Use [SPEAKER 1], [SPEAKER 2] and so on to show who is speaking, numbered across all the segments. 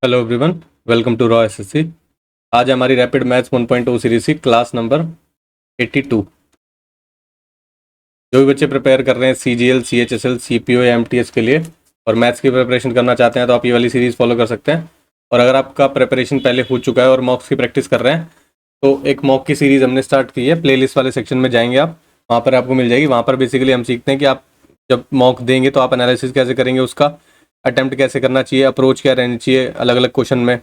[SPEAKER 1] Hello everyone, welcome to Raw SSC. आज हमारी rapid maths 1.0 series की क्लास नंबर 82। जो भी बच्चे प्रिपेयर कर रहे हैं सीजीएल, सीएचएसएल, सीपीओ या एमटीएस के लिए और मैथ्स की प्रिपरेशन करना चाहते हैं तो आप ये वाली सीरीज़ फॉलो कर सकते हैं। और अगर आपका प्रिपरेशन पहले हो चुका है और मॉक्स की प्रैक्टिस कर रहे हैं तो एक मॉक की सीरीज़ हमने स्टार्ट की है। प्लेलिस्ट वाले सेक्शन में जाएंगे आप, वहाँ पर आपको मिल जाएगी। वहाँ पर बेसिकली हम सीखते हैं कि आप जब मॉक देंगे तो आप एनालिसिस कैसे करेंगे, उसका अटेम्प्ट कैसे करना चाहिए, अप्रोच क्या रहनी चाहिए अलग अलग क्वेश्चन में,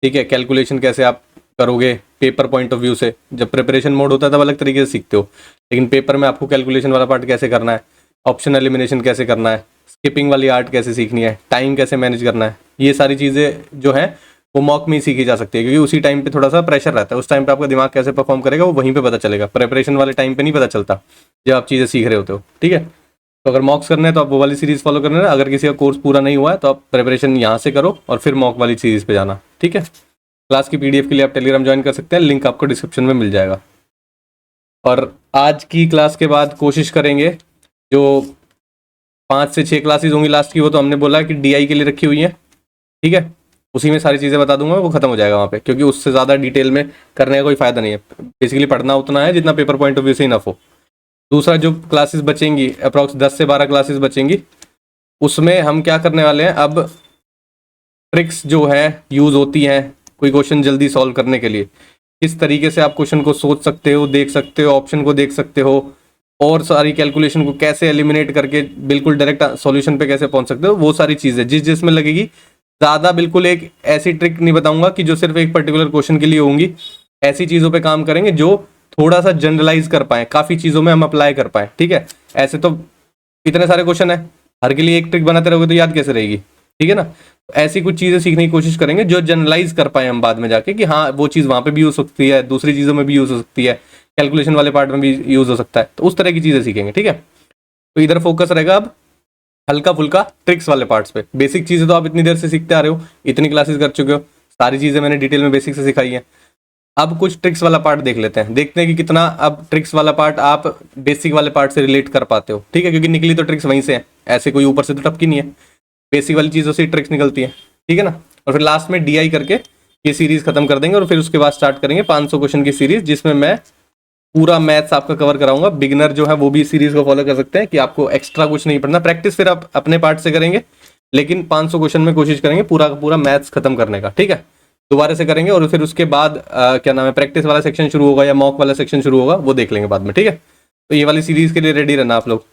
[SPEAKER 1] ठीक है। कैलकुलेशन कैसे आप करोगे पेपर पॉइंट ऑफ व्यू से। जब प्रिपरेशन मोड होता है तब अलग तरीके से सीखते हो, लेकिन पेपर में आपको कैलकुलेशन वाला पार्ट कैसे करना है, ऑप्शन एलिमिनेशन कैसे करना है, स्किपिंग वाली आर्ट कैसे सीखनी है, टाइम कैसे मैनेज करना है, ये सारी चीज़ें जो है वो मॉक में ही सीखी जा सकती है। क्योंकि उसी टाइम पे थोड़ा सा प्रेशर रहता है, उस टाइम पे आपका दिमाग कैसे परफॉर्म करेगा वो वहीं पे पता चलेगा। प्रिपरेशन वाले टाइम पे नहीं पता चलता जब आप चीज़ें सीख रहे होते हो, ठीक है। तो अगर मॉक्स करने हैं तो आप वो वाली सीरीज़ फॉलो करना है। अगर किसी का कोर्स पूरा नहीं हुआ है तो आप प्रिपरेशन यहाँ से करो और फिर मॉक वाली सीरीज़ पे जाना, ठीक है। क्लास की पीडीएफ के लिए आप टेलीग्राम ज्वाइन कर सकते हैं, लिंक आपको डिस्क्रिप्शन में मिल जाएगा। और आज की क्लास के बाद कोशिश करेंगे, जो 5 से 6 क्लासेज होंगी लास्ट की, वो तो हमने बोला है कि डीआई के लिए रखी हुई है, ठीक है। उसी में सारी चीज़ें बता दूंगा, वो खत्म हो जाएगा वहाँ पे, क्योंकि उससे ज़्यादा डिटेल में करने का कोई फ़ायदा नहीं है। बेसिकली पढ़ना उतना है जितना पेपर पॉइंट ऑफ व्यू से इनफ हो। दूसरा, जो क्लासेस बचेंगी अप्रॉक्स 10 से 12 क्लासेस बचेंगी, उसमें हम क्या करने वाले हैं, अब ट्रिक्स जो है यूज़ होती हैं कोई क्वेश्चन जल्दी सॉल्व करने के लिए, किस तरीके से आप क्वेश्चन को सोच सकते हो, देख सकते हो, ऑप्शन को देख सकते हो, और सारी कैलकुलेशन को कैसे एलिमिनेट करके बिल्कुल डायरेक्ट सॉल्यूशन पे कैसे पहुंच सकते हो, वो सारी चीज़ें जिस जिसमें लगेगी। ज़्यादा बिल्कुल एक ऐसी ट्रिक नहीं बताऊंगा कि जो सिर्फ एक पर्टिकुलर क्वेश्चन के लिए होंगी। ऐसी चीज़ों पे काम करेंगे जो थोड़ा सा जनरलाइज कर पाए, काफ़ी चीज़ों में हम अप्लाई कर पाए, ठीक है। ऐसे तो इतने सारे क्वेश्चन है, हर के लिए एक ट्रिक बनाते रहोगे तो याद कैसे रहेगी, ठीक है ना। ऐसी कुछ चीज़ें सीखने की कोशिश करेंगे जो जनरलाइज कर पाए हम बाद में जाके, कि हाँ वो चीज़ वहाँ पे भी यूज़ हो सकती है, दूसरी चीज़ों में भी यूज़ हो सकती है, कैलकुलेशन वाले पार्ट में भी यूज़ हो सकता है। तो उस तरह की चीज़ें सीखेंगे, ठीक है। तो इधर फोकस रहेगा अब हल्का फुल्का ट्रिक्स वाले पार्ट्स पे। बेसिक चीज़ें तो आप इतनी देर से सीखते आ रहे हो, इतनी क्लासेस कर चुके हो, सारी चीज़ें मैंने डिटेल में बेसिक से सिखाई हैं। अब कुछ ट्रिक्स वाला पार्ट देख लेते हैं, देखते हैं कि कितना अब ट्रिक्स वाला पार्ट आप बेसिक वाले पार्ट से रिलेट कर पाते हो, ठीक है। क्योंकि निकली तो ट्रिक्स वहीं से है, ऐसे कोई ऊपर से तो टपकी नहीं है, बेसिक वाली चीज़ों से ट्रिक्स निकलती है, ठीक है ना। और फिर लास्ट में डीआई करके ये सीरीज खत्म कर देंगे और फिर उसके बाद स्टार्ट करेंगे 500 क्वेश्चन की सीरीज, जिसमें मैं पूरा मैथ्स आपका कवर कराऊंगा। बिगिनर जो है वो भी इस सीरीज को फॉलो कर सकते हैं, कि आपको एक्स्ट्रा कुछ नहीं पढ़ना, प्रैक्टिस फिर आप अपने पार्ट से करेंगे, लेकिन 500 क्वेश्चन में कोशिश करेंगे पूरा का पूरा मैथ्स खत्म करने का, ठीक है। दोबारा से करेंगे और फिर उसके बाद क्या नाम है, प्रैक्टिस वाला सेक्शन शुरू होगा या मॉक वाला सेक्शन शुरू होगा, वो देख लेंगे बाद में, ठीक है। तो ये वाली सीरीज के लिए रेडी रहना आप लोग।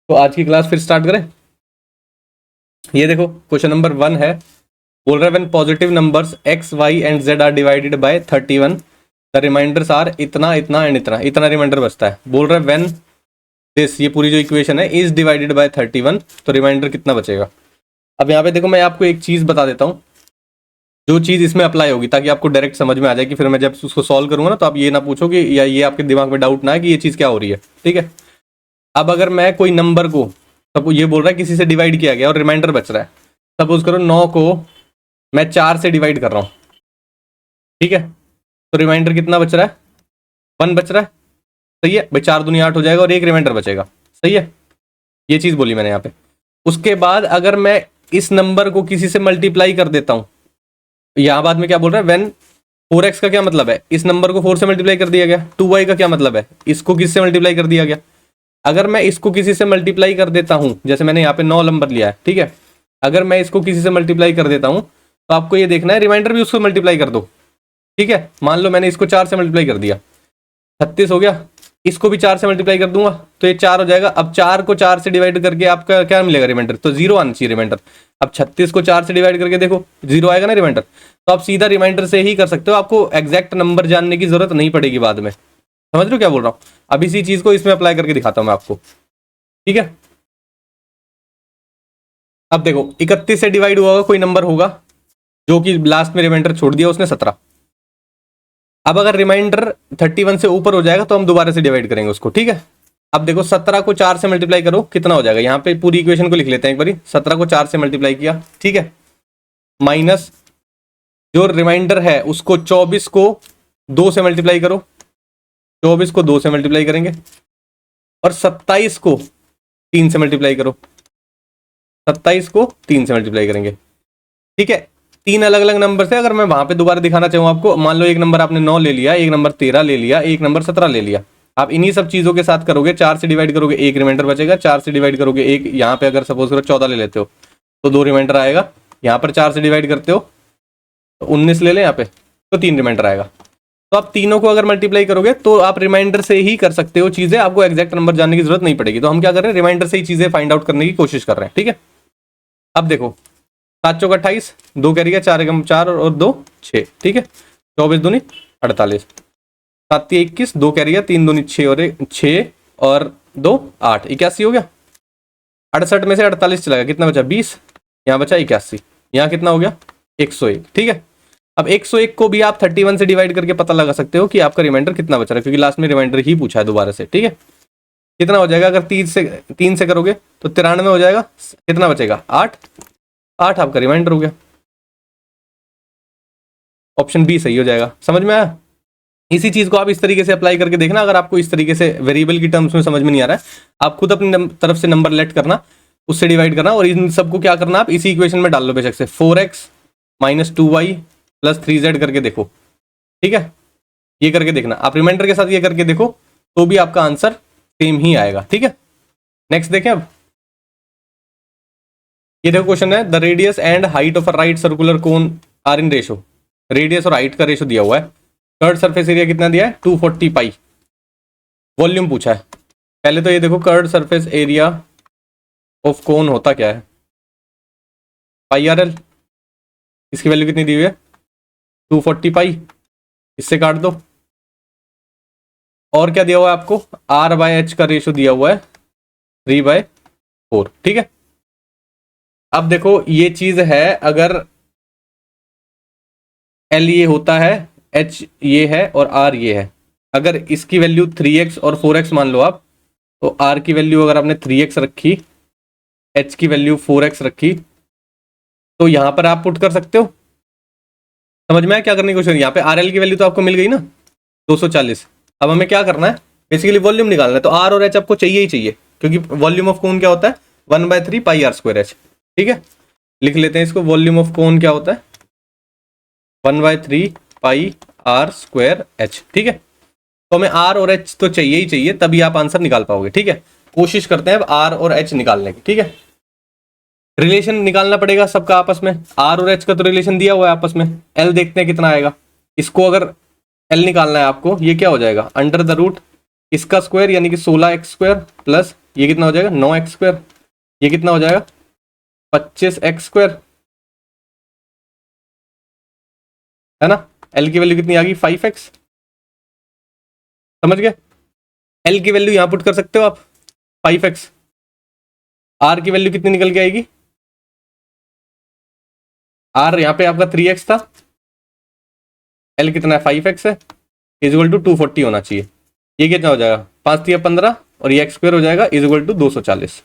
[SPEAKER 1] तो आज की क्लास फिर स्टार्ट करें। ये देखो क्वेश्चन नंबर 1 है, बोल रहा है when positive numbers x, y and z are divided by 31 the remainders are इतना इतना एंड इतना, इतना रिमाइंडर बचता है। बोल रहा है व्हेन दिस, ये पूरी जो इक्वेशन है, इज डिवाइडेड बाय 31, तो रिमाइंडर कितना बचेगा। अब यहाँ पे देखो, मैं आपको एक चीज बता देता हूँ जो चीज इसमें अप्लाई होगी, ताकि आपको डायरेक्ट समझ में आ जाए, कि फिर मैं जब उसको सॉल्व करूंगा ना तो आप ये ना पूछो कि, या ये आपके दिमाग में डाउट ना है कि ये चीज क्या हो रही है, ठीक है। अब अगर मैं कोई नंबर को, सब ये बोल रहा है किसी से डिवाइड किया गया और रिमाइंडर बच रहा है, सपोज करो 9 को मैं 4 से डिवाइड कर रहा हूँ, ठीक है। तो रिमाइंडर कितना बच रहा है, 1 बच रहा है, सही है भाई। 4 दूनी 8 हो जाएगा और एक रिमाइंडर बचेगा, सही है। ये चीज बोली मैंने यहाँ पे। उसके बाद अगर मैं इस नंबर को किसी से मल्टीप्लाई कर देता हूँ, यहाँ बाद में क्या बोल रहा है, व्हेन 4x का क्या मतलब है, इस नंबर को 4 से मल्टीप्लाई कर दिया गया। 2y का क्या मतलब है, इसको किससे मल्टीप्लाई कर दिया गया। अगर मैं इसको किसी से मल्टीप्लाई कर देता हूँ, जैसे मैंने यहाँ पे 9 नंबर लिया है, ठीक है। अगर मैं इसको किसी से मल्टीप्लाई कर देता हूँ तो आपको ये देखना है रिमाइंडर भी उसको मल्टीप्लाई कर दो, ठीक है। मान लो मैंने इसको 4 से मल्टीप्लाई कर दिया, 36 हो गया। इसको भी 4 से मल्टीप्लाई कर दूंगा तो ये 4 हो जाएगा। अब 4 को 4 से डिवाइड करके आपका क्या मिलेगा रिमाइंडर, तो 0 आना चाहिए रिमाइंडर। अब 36 को 4 से डिवाइड करके देखो 0 आएगा ना रिमाइंडर। तो आप सीधा रिमाइंडर से ही कर सकते हो, आपको एग्जैक्ट नंबर जानने की जरूरत नहीं पड़ेगी बाद में। समझ रहे हो क्या बोल रहा हूँ। अब इसी चीज को इसमें अप्लाई करके दिखाता हूँ मैं आपको, ठीक है। अब देखो 31 से डिवाइड हुआ होगा कोई नंबर होगा, जो कि लास्ट में रिमाइंडर छोड़ दिया उसने 17। अब अगर रिमाइंडर 31 से ऊपर हो जाएगा तो हम दोबारा से डिवाइड करेंगे उसको, ठीक है। अब देखो 17 को 4 से मल्टीप्लाई करो कितना हो जाएगा, यहाँ पे पूरी इक्वेशन को लिख लेते हैं एक बारी। 17 को 4 से मल्टीप्लाई किया, ठीक है, माइनस जो रिमाइंडर है उसको 24 को 2 से मल्टीप्लाई करो, 24 को 2 से मल्टीप्लाई करेंगे, और 27 को 3 से मल्टीप्लाई करो, 27 को 3 से मल्टीप्लाई करेंगे, ठीक है। तीन अलग अलग नंबर से अगर मैं वहां पे दोबारा दिखाना चाहूँ आपको, मान लो एक नंबर आपने 9 ले लिया, एक नंबर 13 ले लिया, एक नंबर 17 ले लिया, आप इन्हीं सब चीजों के साथ करोगे, 4 से डिवाइड करोगे एक रिमाइंडर बचेगा, 4 से डिवाइड करोगे एक, यहाँ पे अगर सपोज करो 14 ले लेते हो तो 2 रिमाइंडर आएगा, यहाँ पर 4 से डिवाइड करते हो तो 19 ले लें यहाँ पे तो 3 रिमाइंडर आएगा। तो आप तीनों को अगर मल्टीप्लाई करोगे तो आप रिमाइंडर से ही कर सकते हो चीजें, आपको एग्जैक्ट नंबर जानने की जरूरत नहीं पड़ेगी। तो हम क्या कर रहे हैं, रिमाइंडर से ही चीजें फाइंड आउट करने की कोशिश कर रहे हैं, ठीक है। अब देखो 7 चौका 28, 2 कैरी 4 एकम 4 और 2 6, ठीक है। 24 दूनी 48, 7 3 21, 2 कैरी 3 दूनी 6 और 6 और 2 8, 81 हो गया। 68 में से 48 चला गया, कितना बचा 20, यहाँ बचा 81, यहाँ कितना हो गया 101, ठीक है। अब 101 को भी आप 31 से डिवाइड करके पता लगा सकते हो कि आपका रिमाइंडर कितना बच रहा है, क्योंकि लास्ट में रिमाइंडर ही पूछा है दोबारा से, ठीक है। कितना हो जाएगा, अगर 3 से करोगे तो 93 हो जाएगा, कितना बचेगा 8 आपका रिमाइंडर हो गया। ऑप्शन बी सही हो जाएगा। समझ में आया? इसी चीज को आप इस तरीके से अप्लाई करके देखना। अगर आपको इस तरीके से वेरिएबल की टर्म्स में समझ में नहीं आ रहा है, आप खुद अपनी तरफ से नंबर लेट करना, उससे डिवाइड करना, और इन सबको क्या करना, आप इसी इक्वेशन में डाल लो बेशक से, 4x - 2y + 3z करके देखो, ठीक है। ये करके देखना, आप रिमाइंडर के साथ ये करके देखो तो भी आपका आंसर सेम ही आएगा, ठीक है। नेक्स्ट देखें अब, ये देखो क्वेश्चन है, the radius and height of a right circular cone are in ratio. Radius और हाइट का रेशो दिया हुआ है। कर्ड सरफेस एरिया कितना दिया है 240 पाई। वॉल्यूम पूछा है। पहले तो ये देखो curved surface area of cone होता क्या है, पाई आर एल। इसकी वैल्यू कितनी दी हुई है 240 पाई, इससे काट दो। और क्या दिया हुआ है आपको, R/H का रेशो दिया हुआ है 3/4, ठीक है। अब देखो ये चीज है, अगर L ये होता है, H ये है और R ये है, अगर इसकी वैल्यू 3x और 4x मान लो आप, तो R की वैल्यू अगर आपने 3x रखी, H की वैल्यू 4x रखी, तो यहां पर आप पुट कर सकते हो। समझ में आया क्या करने की कोशिश? यहाँ पे RL की वैल्यू तो आपको मिल गई ना 240। अब हमें क्या करना है, बेसिकली वॉल्यूम निकालना है। तो R और H आपको चाहिए ही चाहिए, क्योंकि वॉल्यूम ऑफ कोन क्या होता है 1/3 पाई r²h, ठीक है। लिख लेते हैं इसको, वॉल्यूम ऑफ कोन क्या होता है 1/3 पाई r²h, ठीक है। तो हमें R और H तो चाहिए ही चाहिए, तभी आप आंसर निकाल पाओगे, ठीक है। कोशिश करते हैं अब R और H निकालने की, ठीक है। रिलेशन निकालना पड़ेगा सबका आपस में। R और H का तो रिलेशन दिया हुआ है आपस में। L देखते हैं कितना आएगा। इसको अगर L निकालना है आपको, ये क्या हो जाएगा √, इसका स्क्वायर यानी कि 16x² प्लस ये कितना हो जाएगा 9x², ये कितना हो जाएगा 25x², है ना। L की वैल्यू कितनी आ गई 5x। समझ गए? L की वैल्यू यहां पुट कर सकते हो आप 5x। R की वैल्यू कितनी निकल के आएगी, R यहाँ पे आपका 3x था, L कितना है 5x है, = 240 होना चाहिए। ये कितना हो जाएगा 5 × 15 और ये x² हो जाएगा = 240,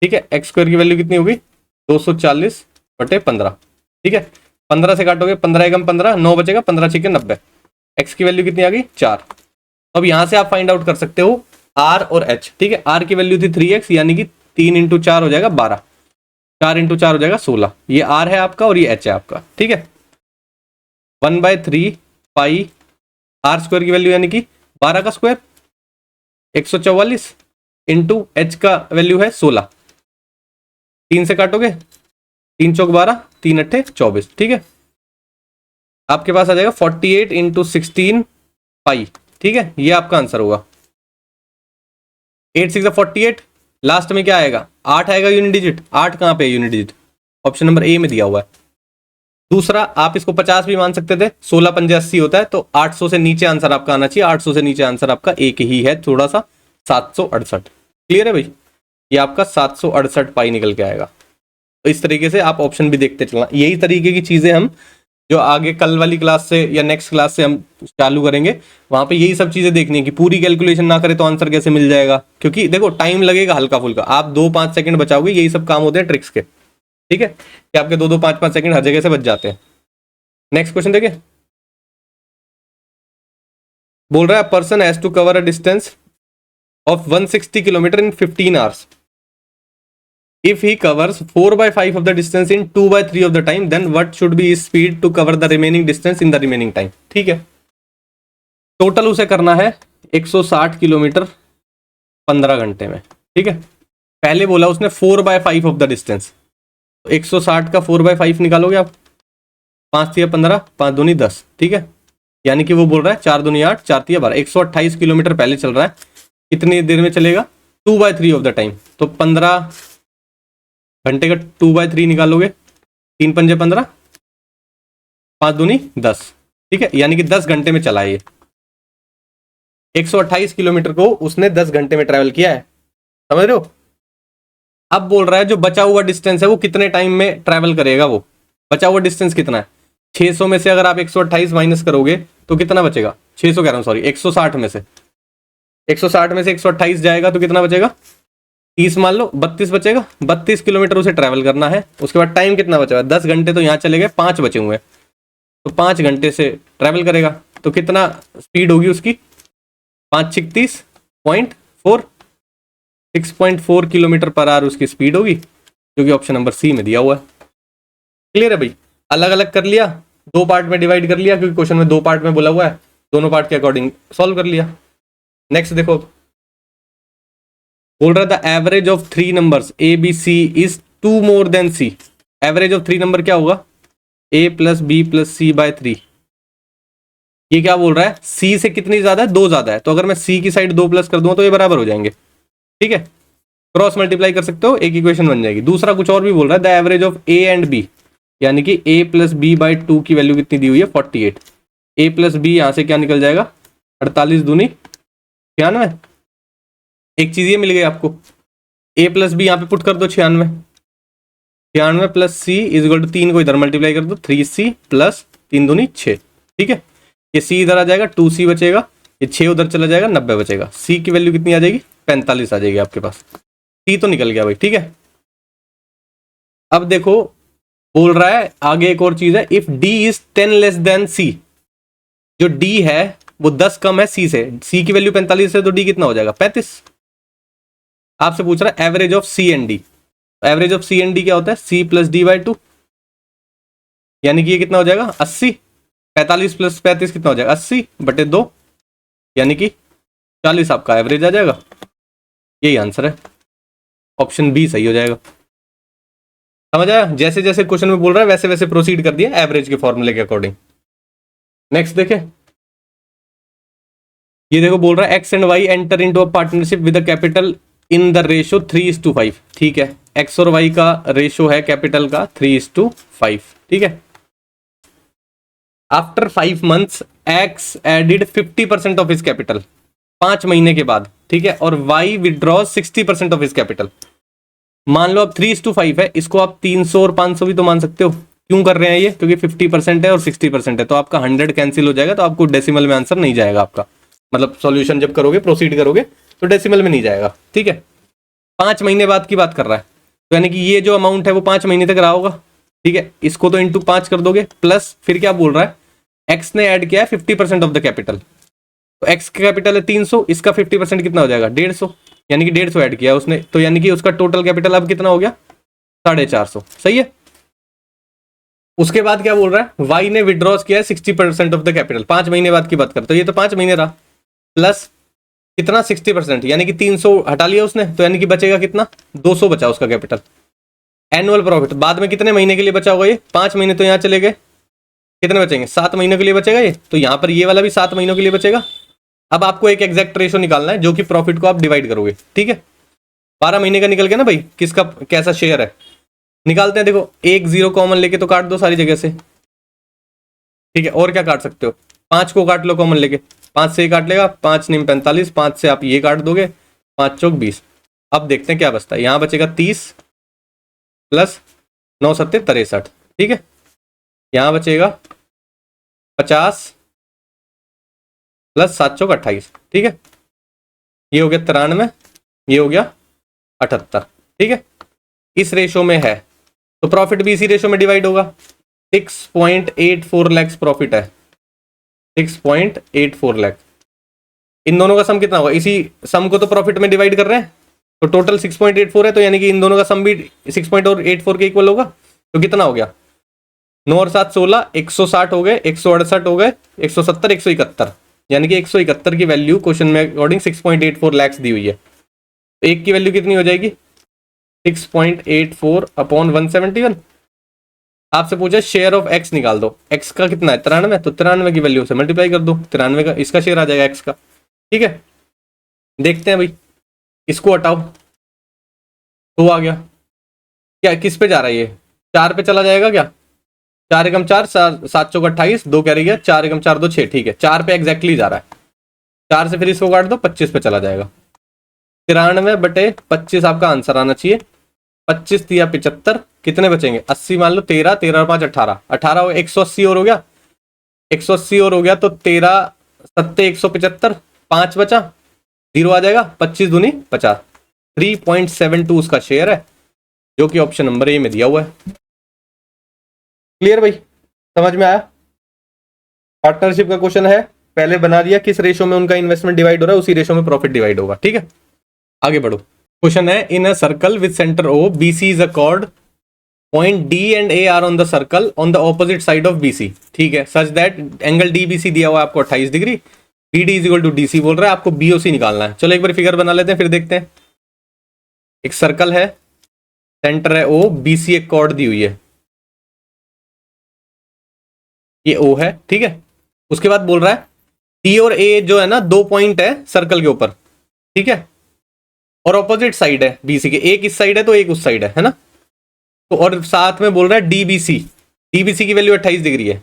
[SPEAKER 1] ठीक है। x² की वैल्यू कितनी होगी 240/15, ठीक है। 15 से काटोगे 15 × 15 9 बचेगा, 15 × 6 = 90। x की वैल्यू कितनी आ गई 4। अब यहां से आप फाइंड आउट कर सकते हो R और H, ठीक है। R की वैल्यू थी 3x यानी कि 3 × 4 हो जाएगा 12, 4 × 4 हो जाएगा 16। ये R है आपका और ये H है आपका, ठीक है। 1/3 पाई r² की वैल्यू यानी कि 12 का स्क्वायर 144 इंटू H का वैल्यू है 16। 3 से काटोगे 3 चौक 12, 3 अट्ठे 24, ठीक है। आपके पास आ जाएगा 48 × 16 पाई, ठीक है। ये आपका आंसर होगा। 8 6 48, लास्ट में क्या आएगा 8 आएगा यूनिट डिजिट। 8 कहां पे है unit digit, option number A में दिया हुआ है। दूसरा आप इसको 50 भी मान सकते थे, 16 × 5 = 80 होता है, तो 800 से नीचे आंसर आपका आना चाहिए। 800 से नीचे आंसर आपका एक ही है थोड़ा सा, 768। क्लियर है भाई? ये आपका 768 पाई निकल के आएगा। तो इस तरीके से आप ऑप्शन भी देखते चलना। यही तरीके की चीजें हम जो आगे कल वाली क्लास से या नेक्स्ट क्लास से हम चालू करेंगे, वहां पे यही सब चीजें देखनी है कि पूरी कैलकुलेशन ना करे तो आंसर कैसे मिल जाएगा। क्योंकि देखो टाइम लगेगा हल्का फुल्का, आप 2-5 सेकंड बचाओगे, यही सब काम होते हैं ट्रिक्स के, ठीक है, कि आपके 2-2 5-5 सेकंड हर जगह से बच जाते हैं। नेक्स्ट क्वेश्चन देखिए, बोल रहा है person has to cover a distance of 160 kilometre in 15 hours. If he covers 4/5 of the distance in 2/3 of the time, then what should be speed to cover the remaining distance in the remaining time. ठीक है, total उसे करना है 160 kilometre 15 घंटे में। ठीक है, पहले बोला उसने 4/5 ऑफ द डिस्टेंस, तो 160 का 4/5 निकालोगे आप, 5 तिया 15, 5 दूनी 10। ठीक है, यानी कि वो बोल रहा है 4 दूनी 8, 4 तिया 12, 128 किलोमीटर पहले चल रहा है। कितनी देर में चलेगा? 2/3 ऑफ द टाइम, तो 15 घंटे का 2/3 निकालोगे, 3 पंजे 15, 5 दूनी 10। ठीक है, यानी कि 10 घंटे में चला है ये। 128 किलोमीटर को उसने 10 घंटे में ट्रैवल किया है, समझ रहे हो। अब बोल रहा है जो बचा हुआ डिस्टेंस है वो कितने टाइम में ट्रैवल करेगा। वो बचा हुआ डिस्टेंस कितना है? 600 में से अगर आप 128 माइनस करोगे तो कितना बचेगा? 600 कह रहा हूँ, सॉरी 160 में से 128 जाएगा तो कितना बचेगा? 30 मान लो, 32 बचेगा। 32 किलोमीटर उसे ट्रैवल करना है। उसके बाद टाइम कितना बचा हुआ? 10 घंटे तो यहाँ चले गए, 5 बचे हुए, तो 5 घंटे से ट्रैवल करेगा। तो कितना स्पीड होगी उसकी? 536.4 6.4 किलोमीटर पर आवर उसकी स्पीड होगी, जो कि ऑप्शन नंबर सी में दिया हुआ है। क्लियर है भाई? अलग अलग कर लिया, 2 पार्ट में डिवाइड कर लिया, क्योंकि क्वेश्चन में 2 पार्ट में बोला हुआ है, दोनों पार्ट के अकॉर्डिंग सॉल्व कर लिया। नेक्स्ट देखो, बोल रहा था average of 3 numbers A B C is 2 more than C. Average of 3 number क्या होगा? a plus B plus C by 3। ये क्या बोल रहा है? c से कितनी ज्यादा है? 2 ज्यादा है, तो अगर मैं c की साइड 2 प्लस कर दूंगा तो ये बराबर हो जाएंगे। ठीक है, क्रॉस मल्टीप्लाई कर सकते हो, एक इक्वेशन बन जाएगी। दूसरा कुछ और भी बोल रहा है, the average of a and b, यानी कि a प्लस बी बाई 2 की वैल्यू कितनी दी हुई है? 48। a प्लस बी यहाँ से क्या निकल जाएगा? 48 दूनी 96। एक चीज ये मिल गई आपको, a प्लस बी यहाँ पे पुट कर दो 96, 96 plus C is equal to 3 को इधर मल्टीप्लाई कर दो, 3c प्लस 3 दूनी 6। ठीक है, ये c इधर आ जाएगा, 2c बचेगा, ये 6 उधर चला जाएगा, 90 बचेगा। c की वैल्यू कितनी आ जाएगी? 45 आ जाएगी आपके पास। c तो निकल गया भाई। ठीक है, अब देखो बोल रहा है आगे एक और चीज है, if d is 10 less than c। जो d है वो 10 कम है c से, c की वैल्यू 45 है, तो d कितना हो जाएगा? 35। आपसे पूछ रहा है average of c and d। Average of c and d क्या होता है? c प्लस डी बाई 2, यानी कि ये कितना हो जाएगा? 80। 45 प्लस 35 कितना हो जाएगा? 80 बटे 2, यानी कि 40 आपका एवरेज आ जाएगा। यही आंसर है, ऑप्शन बी सही हो जाएगा। समझ आया? जैसे जैसे क्वेश्चन में बोल रहा है वैसे वैसे प्रोसीड कर दिया एवरेज के फॉर्मूले के अकॉर्डिंग। नेक्स्ट देखे, ये देखो बोल रहा है X and Y enter into a partnership with a capital in the ratio 3:5। ठीक है, एक्स और वाई का रेशियो है कैपिटल का 3:5। ठीक है, after 5 months X added 50% of his capital, 5 महीने के बाद। ठीक है, और Y withdraw 60% of his capital. मान लो अब 3:5 है, इसको आप 300 और 500 भी तो मान सकते हो। क्यों कर रहे हैं ये? क्योंकि 50% है और 60% है, तो आपका 100 कैंसिल हो जाएगा, तो आपको डेसिमल में आंसर नहीं जाएगा आपका, मतलब सॉल्यूशन जब करोगे प्रोसीड करोगे तो डेसिमल में नहीं जाएगा। ठीक है, 5 महीने बाद की बात कर रहा है, तो यानी कि ये जो अमाउंट है वो 5 महीने तक रहा होगा। ठीक है, इसको तो इंटू 5 कर दोगे, प्लस फिर क्या बोल रहा है? एक्स ने ऐड किया है 50% ऑफ द कैपिटल, तो एक्स का कैपिटल है 300, इसका 50% कितना हो जाएगा? 150, यानी कि 150 ऐड किया उसने, तो यानी कि उसका टोटल कैपिटल अब कितना हो गया? 450। सही है। उसके बाद क्या बोल रहा है? वाई ने विड्रॉज किया है 60% ऑफ द कैपिटल, 5 महीने बाद की बात करते, तो ये तो 5 महीने रहा, प्लस कितना? 60%, यानी कि 300 हटा लिया उसने, तो यानी कि बचेगा कितना? 200 बचा उसका कैपिटल। एनुअल प्रॉफिट बाद में कितने महीने के लिए बचा होगा? ये 5 महीने तो यहाँ चले गए, कितने बचेंगे? 7 महीनों के लिए बचेगा ये, तो यहाँ पर ये वाला भी 7 महीनों के लिए बचेगा। अब आपको एक एग्जैक्ट रेशो निकालना है, जो कि प्रॉफिट को आप डिवाइड करोगे। ठीक है, 12 महीने का निकल गया ना भाई, किसका कैसा शेयर है निकालते हैं। देखो, एक 0 कॉमन लेके तो काट दो सारी जगह से। ठीक है, और क्या काट सकते हो? 5 को काट लो कॉमन लेके, 5 से ही काट लेगा, 5 निम 45, 5 से आप ये काट दोगे, 5 चौक 20। अब देखते हैं क्या बचता है। यहाँ बचेगा 30 प्लस 9 सत्ते 63। ठीक है, यहाँ बचेगा 50 प्लस 7 चौक 28। ठीक है, ये हो गया 93, ये हो गया 78। ठीक है, इस रेशो में है, तो प्रॉफिट भी इसी रेशो में डिवाइड होगा। 6.84 लैक्स प्रॉफिट है, 6.84 लाख। इन दोनों का सम कितना होगा? इसी सम को तो प्रॉफिट में डिवाइड कर रहे हैं, तो टोटल 6.84 है, तो यानी कि इन दोनों का सम भी 6.84 के इक्वल होगा। तो कितना हो गया, 9 और 7 16, 160 हो गए, 168 हो गए, 170, 171, यानी कि 171 की वैल्यू क्वेश्चन में अकॉर्डिंग 6.84 लैक्स दी हुई है। तो एक की वैल्यू कितनी हो जाएगी, 6.84 अपॉन 171। आपसे पूछा शेयर ऑफ एक्स निकाल दो, एक्स का कितना है 93, तो 93 की वैल्यू से मल्टीप्लाई कर दो, 93 का इसका शेयर आ जाएगा एक्स का। ठीक है, देखते हैं भाई, इसको हटाओ, तो आ गया, क्या किस पे जा रहा है ये, 4 पे चला जाएगा क्या, 4 एकम 4, 7 चौक 28, 2 क्या रह गया, 4 एकम 4 2 6, ठीक है 4 पे एग्जैक्टली जा रहा है। 4 से फिर इसको काट दो, 25 पे चला जाएगा। 93/25 आपका आंसर आना चाहिए। 25 दिया 75, कितने बचेंगे 80 मान लो, 13, 13 और 5 18, 18 180 और हो गया, 180 और हो गया, तो 13 7 175, 5 बचा, 0 आ जाएगा, 25 दूनी 50, 3.72 उसका शेयर है, जो कि ऑप्शन नंबर ए में दिया हुआ है। क्लियर भाई, समझ में आया। पार्टनरशिप का क्वेश्चन है, पहले बना दिया किस रेशो में उनका इन्वेस्टमेंट डिवाइड हो रहा है, उसी रेशो में प्रॉफिट डिवाइड होगा। ठीक है, आगे बढ़ो। क्वेश्चन है, in a circle with centre O, BC is a chord, point D and A are on the circle on the opposite side of BC। ठीक है, सच दैट एंगल DBC दिया हुआ है आपको 28 degree, BD is equal to DC बोल रहा है, आपको BOC निकालना है। चलो एक बार फिगर बना लेते हैं, फिर देखते हैं। एक सर्कल है, सेंटर है O, BC एक कॉर्ड दी हुई है, ये O है। ठीक है, उसके बाद बोल रहा है C और A जो है ना, 2 पॉइंट है सर्कल के ऊपर। ठीक है, और ऑपोजिट साइड है BC के, एक इस साइड है तो एक उस साइड है ना। तो और साथ में बोल रहा है DBC की वैल्यू 28 डिग्री है,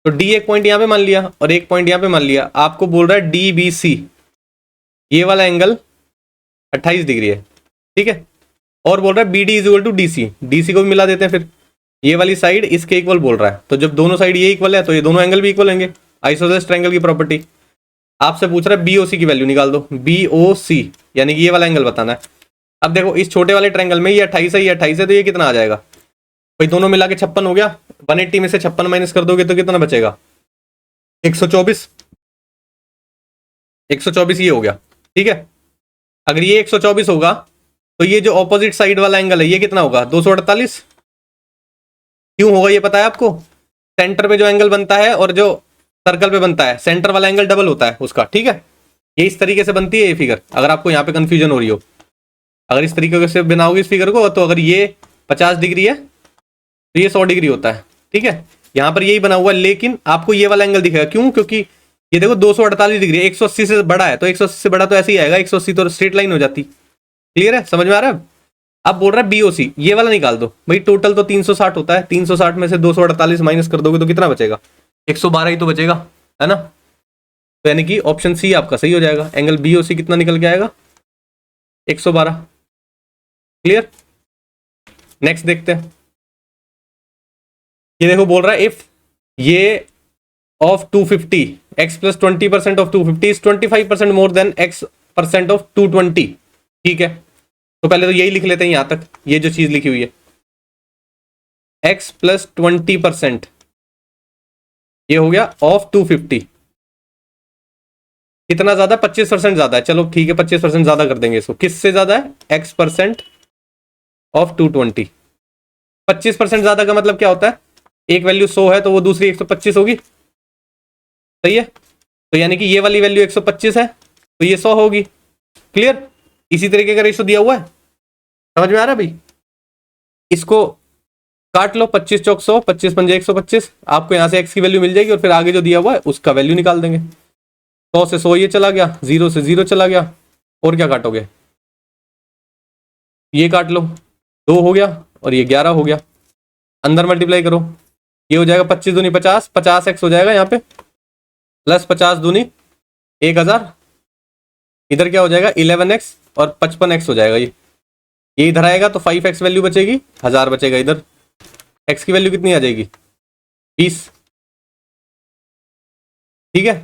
[SPEAKER 1] तो D एक पॉइंट यहां पे मान लिया और एक पॉइंट यहां पे मान लिया। आपको बोल रहा है DBC, ये वाला एंगल 28 डिग्री है। ठीक है, और बोल रहा है BD is equal to DC को भी मिला देते हैं, फिर ये वाली साइड इसके इक्वल बोल रहा है, तो जब दोनों साइड ये इक्वल है तो ये दोनों एंगल भी इक्वल होंगे, आइसोसेलेस ट्रायंगल की प्रॉपर्टी। आपसे पूछ रहा है BOC की वैल्यू निकाल दो, BOC यानी कि ये वाला एंगल बताना है। अब देखो इस छोटे वाले ट्रायंगल में ये 28 है, ये 28 है, तो ये कितना आ जाएगा भाई, दोनों मिला के 56 हो गया। 180 में से 56 माइनस कर दोगे तो कितना बचेगा, 124, 124 ये हो गया। ठीक है, अगर ये 124 होगा तो ये जो ऑपोजिट साइड वाला एंगल है ये कितना होगा, 248। क्यों होगा ये पता है आपको, सेंटर पे जो एंगल बनता है और जो सर्कल पे बनता है, सेंटर वाला एंगल डबल होता है उसका। ठीक है, ये इस तरीके से बनती है ये फिगर, अगर आपको यहाँ पे कंफ्यूजन हो रही हो। अगर इस तरीके से बनाओगे इस फिगर को, तो अगर ये 50 डिग्री है तो ये 100 डिग्री होता है। ठीक है, यहाँ पर यही बना हुआ है, लेकिन आपको ये वाला एंगल दिखेगा, क्यों, क्योंकि ये देखो 248 डिग्री, 180 से बड़ा है, तो 180 से बड़ा तो ऐसे ही आएगा, 180 तो स्ट्रेट लाइन हो जाती। क्लियर है, समझ में आ रहा है। अब बोल रहा है BOC, ये वाला निकाल दो भाई, टोटल तो 360 होता है, 360 में से 248 माइनस कर दोगे तो कितना बचेगा, 112 ही तो बचेगा, है ना। तो यानी कि ऑप्शन सी आपका सही हो जाएगा, एंगल BOC कितना निकल के आएगा, 112। क्लियर, नेक्स्ट देखते हैं। ये देखो बोल रहा है इफ ये of 250 x plus 20% of 250 is 25% more than x% of 220। ठीक है, तो पहले तो यही लिख लेते हैं यहां तक, ये जो चीज लिखी हुई है x प्लस 20%, ये हो गया ऑफ 250, कितना ज्यादा, 25% ज्यादा है। चलो ठीक है, 25% ज्यादा कर देंगे इसको, किससे ज्यादा है, x% ऑफ 220। 25% ज्यादा का मतलब क्या होता है, एक वैल्यू 100 है तो वो दूसरी 125 होगी। सही है, तो यानी कि ये वाली वैल्यू 125 है तो ये 100 होगी। क्लियर, इसी तरीके का रेशो दिया हुआ है, समझ में आ रहा है भाई। इसको काट लो, 25 चौक 100, 25 पंजे 125, आपको यहां से x की वैल्यू मिल जाएगी, और फिर आगे जो दिया हुआ है उसका वैल्यू निकाल देंगे। 100 से 100 ये चला गया, 0 से 0 चला गया, और क्या काटोगे, ये काट लो, 2 हो गया और ये 11 हो गया। अंदर मल्टीप्लाई करो, ये हो जाएगा 25 दूनी 50, 50x हो जाएगा यहाँ पे, प्लस 50 दूनी 1000, इधर क्या हो जाएगा 11x, और 55x हो जाएगा। ये इधर आएगा तो 5x वैल्यू बचेगी, 1000 बचेगा इधर, x की वैल्यू कितनी आ जाएगी 20। ठीक है,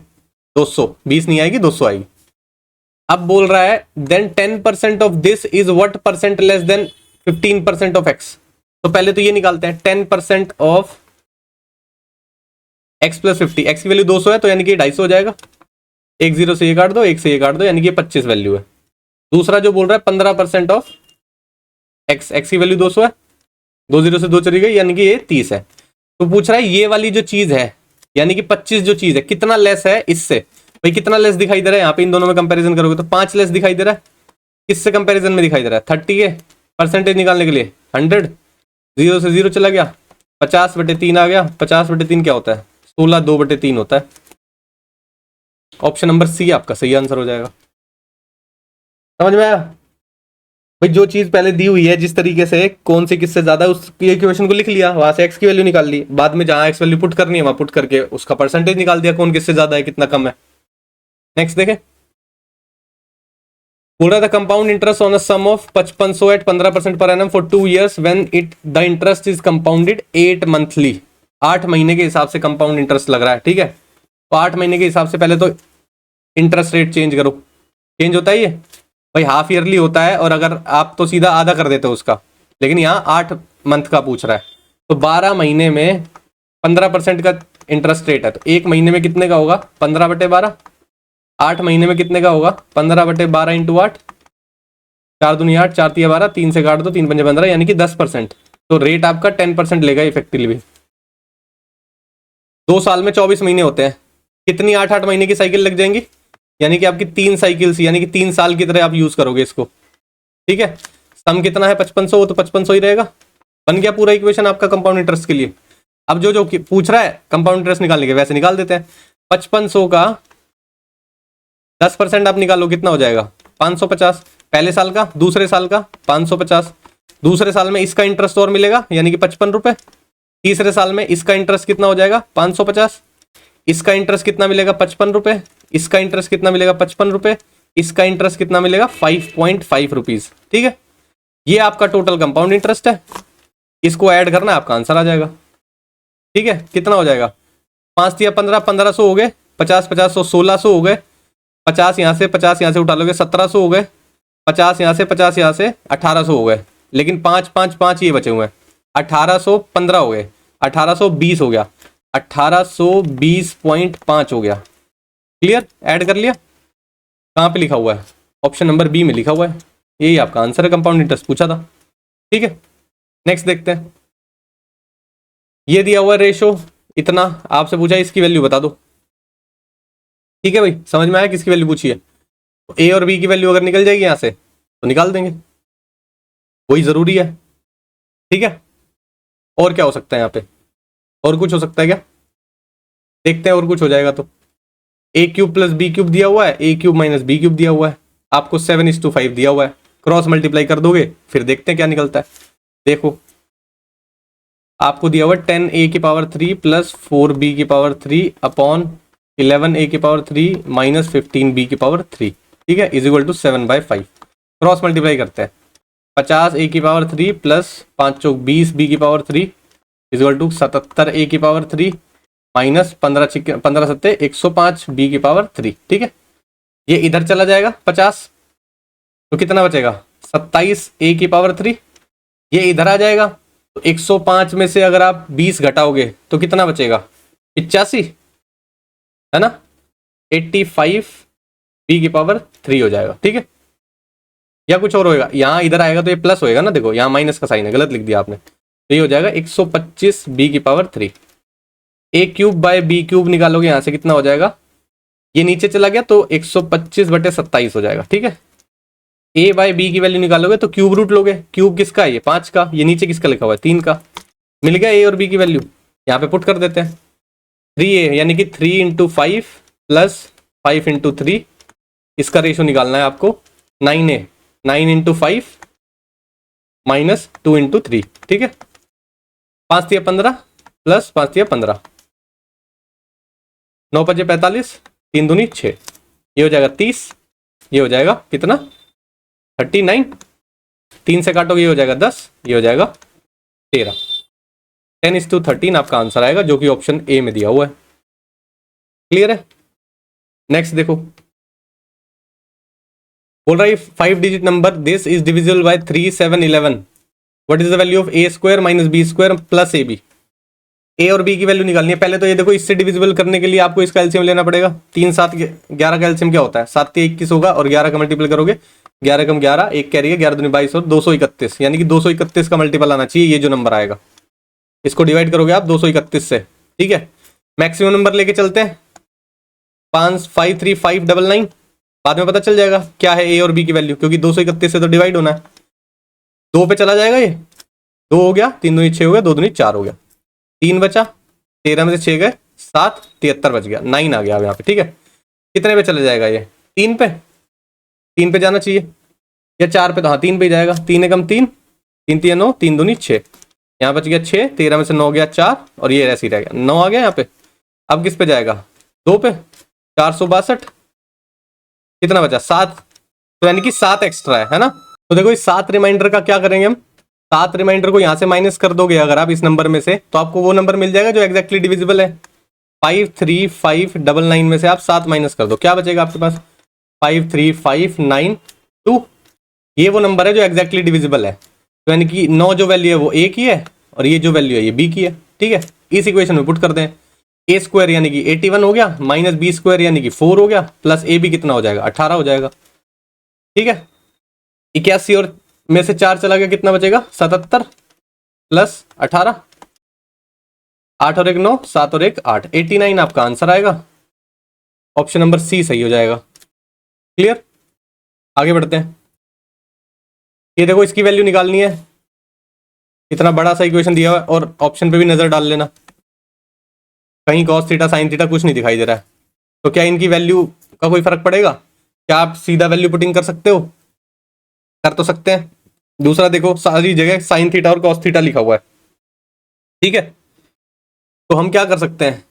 [SPEAKER 1] 200, 20 नहीं आएगी 200 आएगी। अब बोल रहा है then 10% of this is what percent less than 15% of x। तो पहले तो ये निकालते हैं, 10% ऑफ x प्लस 50, x की वैल्यू 200 है तो यानी कि 250 हो जाएगा, एक 0 से ये काट दो, एक से ये काट दो, यानी कि 25 वैल्यू है। दूसरा जो बोल रहा है 15% ऑफ एक्स, एक्स की वैल्यू 200 है, 20 से 2 चली गई यानी कि ये 30 है। तो पूछ रहा है ये वाली जो चीज है यानी कि 25 जो चीज है कितना लेस है इससे। भाई कितना लेस दिखाई दे रहा है यहाँ पे, इन दोनों में कंपैरिजन करोगे तो 5 लेस दिखाई दे रहा है। किससे कंपैरिजन में दिखाई दे रहा है? 30 है परसेंटेज निकालने के लिए 100, 0 से 0 चला गया, 50/3 आ गया। 50/3 क्या होता है? 16, 2/3 होता है। ऑप्शन नंबर सी आपका सही आंसर हो जाएगा। समझ में आया? भाई जो चीज पहले दी हुई है जिस तरीके से कौन सी किससे ज्यादा, उसकी इक्वेशन को लिख लिया, वहां से एक्स की वैल्यू निकाल ली, बाद में जहां एक्स वैल्यू पुट करनी है वहां पुट करके उसका परसेंटेज निकाल दिया, कौन किससे ज्यादा है कितना कम है। नेक्स्ट देखें, बोल रहा था compound interest on a sum of 5500 at 15% per annum for 2 years when it the interest is compounded 8 monthly. 8 महीने के हिसाब से कंपाउंड इंटरेस्ट लग रहा है, ठीक है। तो 8 महीने के हिसाब से पहले तो इंटरेस्ट रेट चेंज करो। चेंज होता है ये भाई, हाफ ईयरली होता है, और अगर आप तो सीधा आधा कर देते हो उसका, लेकिन यहाँ 8 मंथ का पूछ रहा है। तो 12 महीने में 15% का इंटरेस्ट रेट है, तो 1 महीने में कितने का होगा? 15/12। 8 महीने में कितने का होगा? 15/12 इंटू 8, 4 दूनी 8, 4 तिया 12, 3 से काट दो, 3 पंजे 15, यानी कि 10%। तो रेट आपका 10% लेगा इफेक्टिवली। 2 साल में 24 महीने होते हैं, कितनी 8-8 महीने की साइकिल लग जाएंगी, यानी कि आपकी 3 साइकिल्स, यानी कि 3 साल की तरह आप यूज करोगे इसको, ठीक है। सम कितना है? 5500, तो 5500 ही रहेगा। बन गया पूरा इक्वेशन आपका कंपाउंड इंटरेस्ट के लिए। अब जो जो पूछ रहा है कंपाउंड इंटरेस्ट निकालने के, वैसे निकाल देते हैं। 5500 का 10% आप निकालो, कितना हो जाएगा? 550। पहले साल का, दूसरे साल का 550, दूसरे साल में इसका इंटरेस्ट और मिलेगा यानी कि 55 रुपए, तीसरे साल में इसका इंटरेस्ट कितना हो जाएगा? 550, इसका इंटरेस्ट कितना मिलेगा? 55 रुपए, इसका इंटरेस्ट कितना मिलेगा? 55 रुपए, इसका इंटरेस्ट कितना मिलेगा? 5.5 रुपीज, ठीक है। ये आपका टोटल कंपाउंड इंटरेस्ट है, इसको ऐड करना है, आपका आंसर आ जाएगा, ठीक है। कितना हो जाएगा? 5 या 15, 1500 हो गए, 50 50 100 1600 हो गए, 50 यहाँ से 50 यहाँ से उठा लोगे 1700 हो गए, 50 यहाँ से 50 यहाँ से 1800 हो गए, लेकिन 5 5 5 ये बचे हुए हैं, 1815 हो गए, 1820 हो गया, 1820.5 हो गया। क्लियर? ऐड कर लिया। कहाँ पे लिखा हुआ है? ऑप्शन नंबर बी में लिखा हुआ है, यही आपका आंसर है। कंपाउंड इंटरेस्ट पूछा था, ठीक है। नेक्स्ट देखते हैं, ये दिया हुआ रेशो इतना, आपसे पूछा इसकी वैल्यू बता दो, ठीक है भाई। समझ में आया किसकी वैल्यू पूछी है? तो ए और बी की वैल्यू अगर निकल जाएगी यहाँ से तो निकाल देंगे, वही जरूरी है, ठीक है। और क्या हो सकता है यहाँ पे? और कुछ हो सकता है क्या? देखते हैं और कुछ हो जाएगा तो। ए क्यूब प्लस बी क्यूब दिया हुआ है, ए क्यूब माइनस बी क्यूब दिया हुआ है, आपको 7:5 दिया हुआ है, क्रॉस मल्टीप्लाई कर दोगे, फिर देखते हैं क्या निकलता है। देखो आपको दिया हुआ है 10a³ plus 4b³ upon 11a³ minus 15b³, ठीक है, is equal to 7/5। Cross multiply करते हैं, 50a³ प्लस 5 चौक 20b³ is equal to 77a³ minus 15 सत्ते 105 b³, ठीक है। ये इधर चला जाएगा 50, तो कितना बचेगा? 27a³। ये इधर आ जाएगा तो 105 में से अगर आप 20 घटाओगे तो कितना बचेगा? 85, है ना। 85 b³ हो जाएगा, ठीक है। या कुछ और होएगा? यहाँ इधर आएगा तो ये प्लस होएगा ना, देखो यहाँ माइनस का साइन है, गलत लिख दिया आपने, तो ये हो जाएगा 125 b³। a³/b³ निकालोगे यहाँ से कितना हो जाएगा? ये नीचे चला गया तो 125/27 हो जाएगा, ठीक है। a/b की वैल्यू निकालोगे तो क्यूब रूट लोगे, क्यूब किसका है? ये 5 का, ये नीचे किसका लिखा हुआ है? 3 का। मिल गया a और b की वैल्यू, यहाँ पे पुट कर देते हैं। 3a यानी कि 3 × 5 प्लस 5 × 3, इसका रेशो निकालना है आपको। 9a, 9 × 5 माइनस 2 × 3, ठीक है। 5 तिया 15 प्लस 5 तिया 15, 9 5 45, 3 दूनी 6, ये हो जाएगा 30, ये हो जाएगा कितना? 39, 3 से काटोगे ये हो जाएगा 10, ये हो जाएगा 13। 10:13 आपका आंसर आएगा, जो कि ऑप्शन ए में दिया हुआ है। क्लियर है? नेक्स्ट देखो, बोल रहा है 5 digit number this is divisible by 3 7 11, what is the value of a² minus b² plus ab। ए और बी की वैल्यू निकालनी है। पहले तो ये देखो, इससे डिविजिबल करने के लिए आपको इसका एलसीएम लेना पड़ेगा। 3 7 11 का एलसीएम क्या होता है? 7 3 21 होगा, और 11 का मल्टीपल करोगे 11 कम 11, एक कैरी है, 11 दूनी 22 और 231, यानी कि 231 का मल्टीपल आना चाहिए ये जो नंबर आएगा। इसको डिवाइड करोगे आप 231 से, ठीक है। मैक्सिमम नंबर लेके चलते हैं 553,599, बाद में पता चल जाएगा क्या है ए और बी की वैल्यू, क्योंकि 231 से तो डिवाइड होना है। 2 पे चला जाएगा ये, 2 हो गया, 3 दूनी 6 हो गया, 2 दूनी 4 हो गया, 3 बचा, 13 में से 6 गए 7, 73 बच गया, 9 आ गया अब यहाँ पे, ठीक है। कितने पे चले जाएगा ये, 3 पे, 3 पे जाना चाहिए या 4 पे, तो हाँ 3 पे ही जाएगा। 3 एकम 3, 3 3 9, 3 दूनी 6, यहाँ बच गया 6, 13 में से 9 गया 4 और ये ऐसे ही रह गया, 9 आ गया यहाँ पे। अब किस पे जाएगा, 2 पे, 462, कितना बचा 7, तो यानी कि 7 एक्स्ट्रा है ना। तो देखो इस 7 रिमाइंडर का क्या करेंगे हम, 7 रिमाइंडर को यहाँ से माइनस कर दोगे अगर आप इस नंबर में से, तो आपको वो नंबर मिल जाएगा जो एग्जैक्टली डिविजिबल है। 53599 में से आप 7 माइनस कर दो, क्या बचेगा आपके पास, 53592, ये वो नंबर है जो एग्जैक्टली डिविजिबल है। तो यानी कि 9 जो वैल्यू है वो ए की है और ये जो वैल्यू है ये बी की है, ठीक है। इस इक्वेशन में पुट कर दें, ए स्क्वायर यानी कि 81 हो गया, माइनस बी स्क्वायर यानी कि 4 हो गया, प्लस ए बी कितना हो जाएगा 18 हो जाएगा, ठीक है। 81 और में से 4 चला गया, कितना बचेगा 77 प्लस 18, 8 और 1 9, 7 और 1 8, 89 आपका आंसर आएगा। ऑप्शन नंबर सी सही हो जाएगा। क्लियर, आगे बढ़ते हैं। ये देखो इसकी वैल्यू निकालनी है, इतना बड़ा सा इक्वेशन दिया हुआ है और ऑप्शन पे भी नजर डाल लेना, कहीं cos थीटा sin थीटा कुछ नहीं दिखाई दे रहा है। तो क्या इनकी वैल्यू का कोई फर्क पड़ेगा, क्या आप सीधा वैल्यू पुटिंग कर सकते हो, कर तो सकते हैं। दूसरा देखो सारी जगह sin थीटा और cos थीटा लिखा हुआ है, ठीक है। तो हम क्या कर सकते हैं,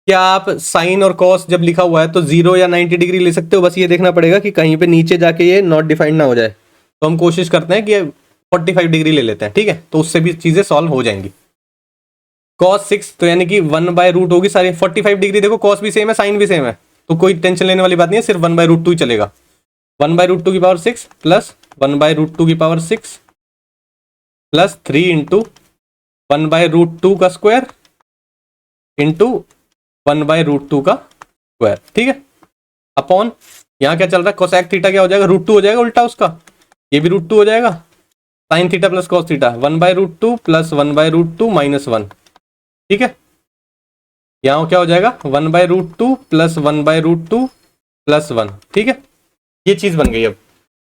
[SPEAKER 1] क्या आप साइन और कॉस जब लिखा हुआ है तो 0 या 90 डिग्री ले सकते हो, बस ये देखना पड़ेगा कि कहीं पे नीचे जाके ये नॉट डिफाइंड ना हो जाए। तो हम कोशिश करते हैं कि 45 डिग्री ले लेते हैं, ठीक है, तो उससे भी चीजें सॉल्व हो जाएंगी। cos 6 तो यानी कि 1/रूट होगी सारी, 45 डिग्री देखो cos भी सेम है साइन भी सेम है, तो कोई टेंशन लेने वाली बात नहीं है, सिर्फ 1/√2 ही चलेगा। 1/√2 की पावर 6 प्लस 1/√2 की पावर 6 प्लस 3 इंटू 1/√2 का स्क्वायर इंटू 1/√2 का स्क्वायर, ठीक है, अपॉन यहाँ क्या चल रहा है कोसेक थीटा क्या हो जाएगा, √2 हो जाएगा उल्टा उसका, ये भी √2 हो जाएगा, sine theta plus cos theta 1/√2 plus 1/√2 minus 1, ठीक है। यहाँ क्या हो जाएगा 1/√2 प्लस 1/√2 प्लस 1, ठीक है, ये चीज बन गई। अब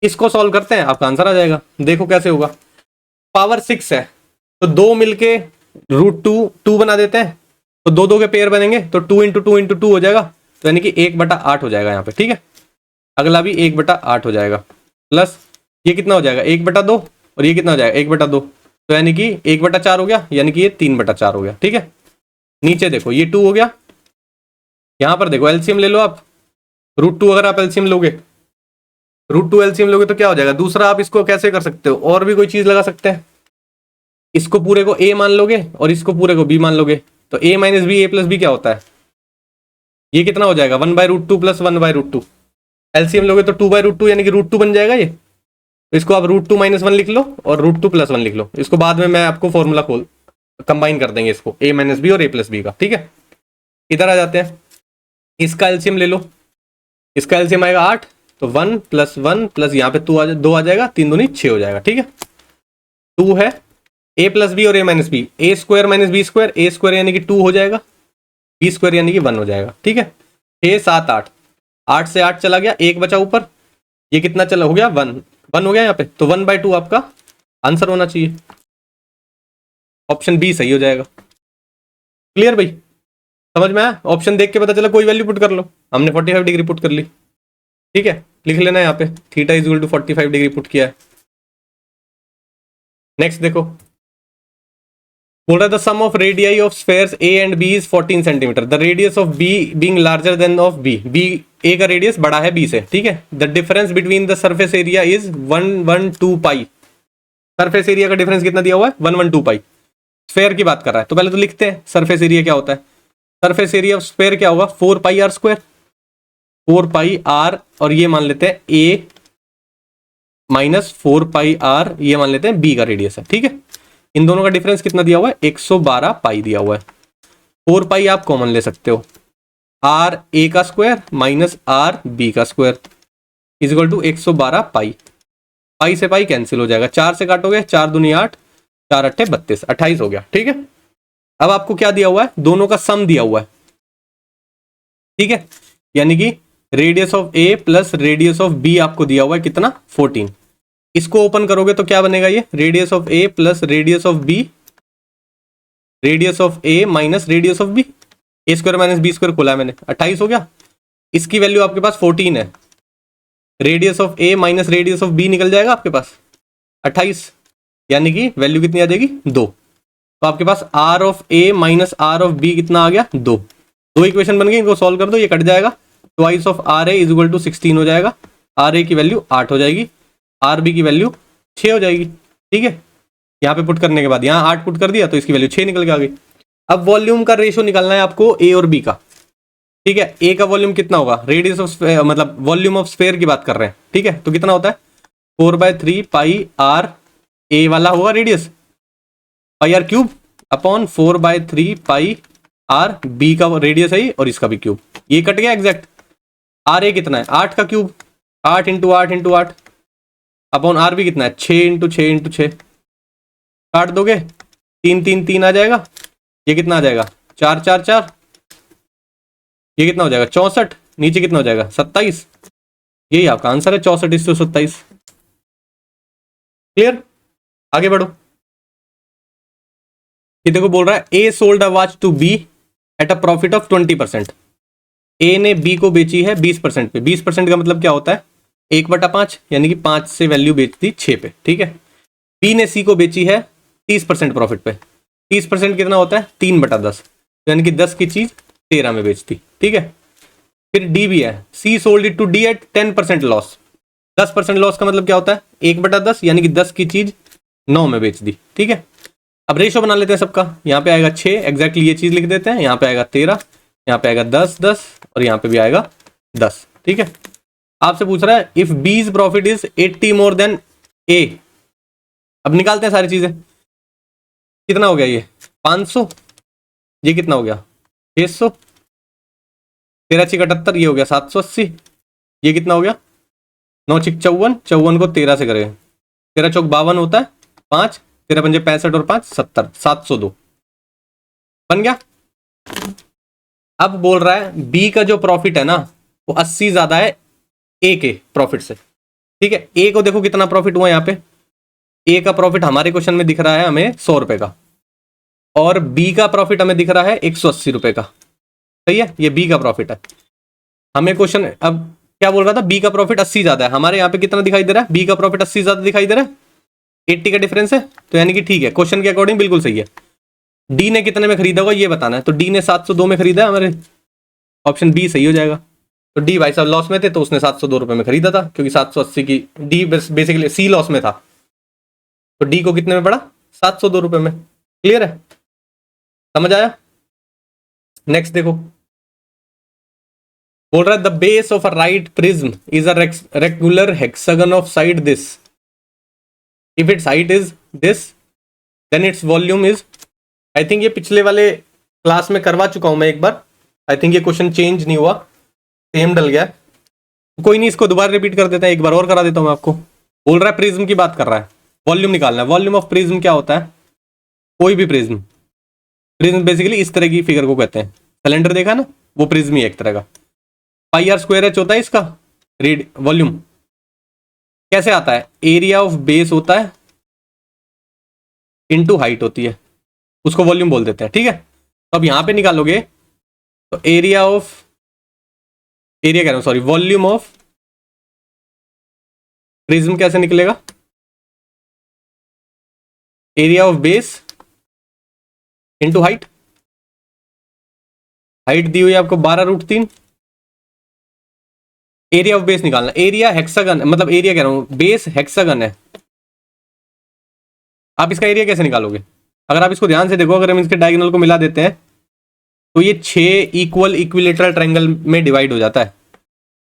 [SPEAKER 1] इसको सॉल्व करते हैं, आपका आंसर आ जाएगा। देखो कैसे होगा, पावर 6 है तो 2 मिलके √2 बना देते हैं, तो 2 2 के पेयर बनेंगे, तो 2 इंटू 2 इंटू 2 हो जाएगा, तो यानी कि 1/8 हो जाएगा यहाँ पे, ठीक है। अगला भी 1/8 हो जाएगा, प्लस ये कितना हो जाएगा 1/2 और ये कितना हो जाएगा 1/2, तो यानी कि 1/4 हो गया, यानी कि ये 3/4 हो गया, ठीक है। नीचे देखो ये 2 हो गया, यहाँ पर देखो एलसीएम ले लो आप, √2 अगर आप एलसीएम लोगे, √2 एलसीएम लोगे तो क्या हो जाएगा। दूसरा आप इसको कैसे कर सकते हो, और भी कोई चीज लगा सकते हैं, इसको पूरे को a मान लोगे और इसको पूरे को b मान लोगे, तो a minus B a plus B क्या होता है, ये कितना हो जाएगा 1/√2 प्लस 1/√2, एलसीएम लोगे तो 2/√2 यानी कि √2 बन जाएगा ये, तो इसको आप √2 माइनस 1 लिख लो और √2 प्लस 1 लिख लो, इसको बाद में मैं आपको फॉर्मूला खोल कंबाइन कर देंगे इसको, a माइनस बी और a प्लस बी का, ठीक है। इधर आ जाते हैं, इसका एलसीएम ले लो, इसका एलसीएम आएगा 8, तो 1 प्लस 1 प्लस यहाँ पे 2 आ जाएगा, 3 दूनी 6 हो जाएगा, ठीक है। 2 है a प्लस बी और a minus B, a square minus B square, a square यानी कि 2 हो जाएगा, b स्क्वायर यानी कि 1 हो जाएगा, ठीक है। 6 7 8, 8 से 8 चला गया, 1 बचा ऊपर, ये कितना चला हो गया 1 हो गया यहाँ पे, तो 1/2 आपका आंसर होना चाहिए, ऑप्शन बी सही हो जाएगा। क्लियर भाई, समझ में आया, ऑप्शन देख के पता चला कोई वैल्यू पुट कर लो, हमने 45 डिग्री पुट कर ली, ठीक है, लिख लेना यहाँ पे theta is equal to 45 degree put किया है। नेक्स्ट देखो, बोल रहा है the sum of radii of spheres A and B is 14 centimetre, the radius of B being larger than of B, A का रेडियस बड़ा है बी से, ठीक है। The difference between the surface area is 112 pi, surface area का difference कितना दिया हुआ है 112 पाई, स्फेयर की बात कर रहा है, तो पहले तो लिखते हैं सरफेस एरिया क्या होता है। सरफेस एरिया ऑफ स्फेयर क्या होगा 4 पाई आर स्क्वायर, 4 पाई आर, और ये मान लेते हैं ए माइनस 4 पाई आर, ये मान लेते हैं बी का रेडियस है, ठीक है। इन दोनों का डिफरेंस कितना दिया हुआ है 112 पाई दिया हुआ है, 4 पाई आप कॉमन ले सकते हो, आर ए का स्क्वायर माइनस आर बी का स्क्वायर, इज इक्वल टू 112 पाई। पाई से पाई कैंसिल हो जाएगा, 4 से काटोगे 4 दूनी 8, 4 अट्ठे 32, 28 हो गया। ठीक है, अब आपको क्या दिया हुआ है, दोनों का सम दिया हुआ है। ठीक है, यानी कि radius of A plus radius of B आपको दिया हुआ है कितना, 14। इसको ओपन करोगे तो क्या बनेगा, ये radius of A plus radius of B, radius of A minus radius of B, A square minus B square खोला है मैंने, 28 हो गया। इसकी वैल्यू आपके पास 14 है, radius of A minus radius of B निकल जाएगा आपके पास 28, यानी कि वैल्यू कितनी आ जाएगी, 2। तो आपके पास R of A minus R of B कितना आ गया, 2। दो इक्वेशन बन गई, इनको सॉल्व कर दो, ये कट जाएगा, twice of R A is equal to 16 हो जाएगा। आर ए की वैल्यू 8 हो जाएगी, आर बी की वैल्यू 6 हो जाएगी। ठीक है, यहाँ पे पुट करने के बाद यहाँ 8 पुट कर दिया तो इसकी वैल्यू 6 निकल के आ गई। अब वॉल्यूम का रेशियो निकालना है आपको ए और बी का। ठीक है, ए का वॉल्यूम कितना होगा, रेडियस ऑफ मतलब वॉल्यूम ऑफ स्फेयर की बात कर रहे हैं। ठीक है, तो कितना होता है 4/3 पाई आर, ए वाला होगा radius, pi R cube upon 4/3 pi R, B का रेडियस है और इसका भी क्यूब, ये कट गया एग्जैक्ट। आर ए कितना है 8 का cube, 8 into 8 into 8 upon R B कितना है 6 इंटू 6 इंटू 6, काट दोगे 3 3 3 आ जाएगा, ये कितना आ जाएगा 4 4 4, ये कितना हो जाएगा 64, नीचे कितना हो जाएगा 27। यही आपका आंसर है 64/27। क्लियर, आगे बढ़ो। ये देखो बोल रहा है A sold a watch to B at a profit of 20%। A ने बी को बेची है 20% पे। 20% का मतलब क्या होता है 1/5, यानी कि 5 से वैल्यू बेच दी 6 पे। ठीक है, बी ने सी को बेची है 30% प्रॉफिट पे। 30% कितना होता है 3/10, यानी कि 10 की चीज 13 में बेचती। ठीक है, फिर डी भी है, C sold it to D at 10% loss. 10% loss का मतलब क्या होता है 1/10, यानी कि 10 की चीज 9 में बेच दी। ठीक है, अब रेशो बना लेते हैं सबका। यहाँ पे आएगा 6, एग्जैक्टली ये चीज लिख देते हैं। यहाँ पे आएगा 13, यहाँ पे आएगा 10 10 और यहाँ पे भी आएगा 10। ठीक है, आपसे पूछ रहा है इफ बीज प्रॉफिट इज 80 मोर देन ए। अब निकालते हैं सारी चीजें। कितना हो गया ये 500, ये कितना हो गया 600, 13 6 78, ये हो गया 780, ये कितना हो गया 9 6 54, 54 को 13 से करें 13 चौक 52 होता है, 5 13 पंजे 65 और 5 70, 702 बन गया। अब बोल रहा है बी का जो प्रॉफिट है ना वो 80 ज्यादा है ए के प्रॉफिट से। ठीक है, ए को देखो कितना प्रॉफिट हुआ यहाँ पे, ए का प्रॉफिट हमारे क्वेश्चन में दिख रहा है हमें 100 रुपए का, और बी का प्रॉफिट हमें दिख रहा है 180 रुपए का। सही है, ये बी का प्रॉफिट है। हमें क्वेश्चन अब क्या बोल रहा था, बी का प्रॉफिट 80 ज्यादा है, हमारे यहाँ पे कितना दिखाई दे रहा है, बी का प्रॉफिट 80 ज्यादा दिखाई दे रहा है, 80 का डिफरेंस है, तो यानी कि ठीक है, क्वेश्चन के अकॉर्डिंग बिल्कुल सही है। डी ने कितने में खरीदा होगा ये बताना है, तो डी ने 702 में खरीदा है, हमारे ऑप्शन बी सही हो जाएगा। तो डी भाई साहब लॉस में थे तो उसने 702 रुपए में खरीदा था, क्योंकि 780 की डी बेसिकली सी लॉस में था, तो डी को कितने में पड़ा 702 रुपए में। क्लियर है, समझ आया। नेक्स्ट देखो, बोल रहा है the base of a right prism is a regular hexagon of side this, if its height is this then its volume is. I think ये पिछले वाले क्लास में करवा चुका हूं मैं एक बार, आई थिंक ये क्वेश्चन चेंज नहीं हुआ, सेम डल गया। कोई नहीं, इसको दोबारा रिपीट कर देते हैं, एक बार और करा देता हूं मैं आपको। बोल रहा है प्रिज्म की बात कर रहा है, वॉल्यूम निकालना है। वॉल्यूम ऑफ प्रिज्म क्या होता है, कोई भी प्रिज्म, प्रिज्म बेसिकली इस तरह की फिगर को कहते हैं, सिलेंडर देखा ना वो प्रिज्म ही एक तरह का। पाई आर स्क्वायर एच होता है इसका रीड वॉल्यूम। कैसे आता है, एरिया ऑफ बेस होता है इनटू हाइट होती है, उसको वॉल्यूम बोल देते हैं। ठीक है, तो अब यहां पे निकालोगे तो एरिया कह रहा हूं सॉरी, वॉल्यूम ऑफ प्रिज्म कैसे निकलेगा, area of base into height. Height दी हुई है आपको 12√3। एरिया ऑफ बेस निकालना, एरिया हेक्सागन, मतलब एरिया कह रहा हूं बेस हेक्सागन है, आप इसका एरिया कैसे निकालोगे। अगर आप इसको ध्यान से देखो, अगर हम इसके डायगोनल को मिला देते हैं तो ये 6 इक्वल इक्विलेटरल ट्रायंगल में डिवाइड हो जाता है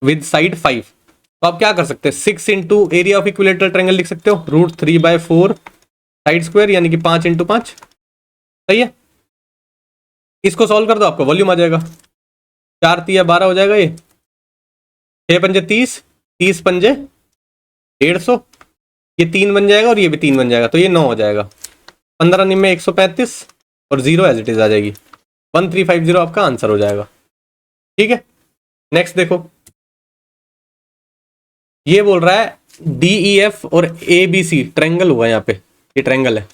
[SPEAKER 1] विद साइड 5। तो आप क्या कर सकते हैं 6 into area of equilateral triangle लिख सकते हो, √3/4 साइड स्क्वायर, यानी कि 5 इंटू 5। सही है, इसको सॉल्व कर दो आपका वॉल्यूम आ जाएगा, 4 3 12 हो जाएगा, ये 6 पंजे 30, 30 पंजे 150, ये 3 बन जाएगा और ये भी 3 बन जाएगा, तो ये 9 हो जाएगा। 15 निम्न 135 और 0 एज इट इज आ जाएगी। 1350 आपका आंसर हो जाएगा। ठीक है, नेक्स्ट देखो, ये बोल रहा है DEF और ABC ट्रायंगल हुआ यहाँ पे, ये ट्रायंगल है।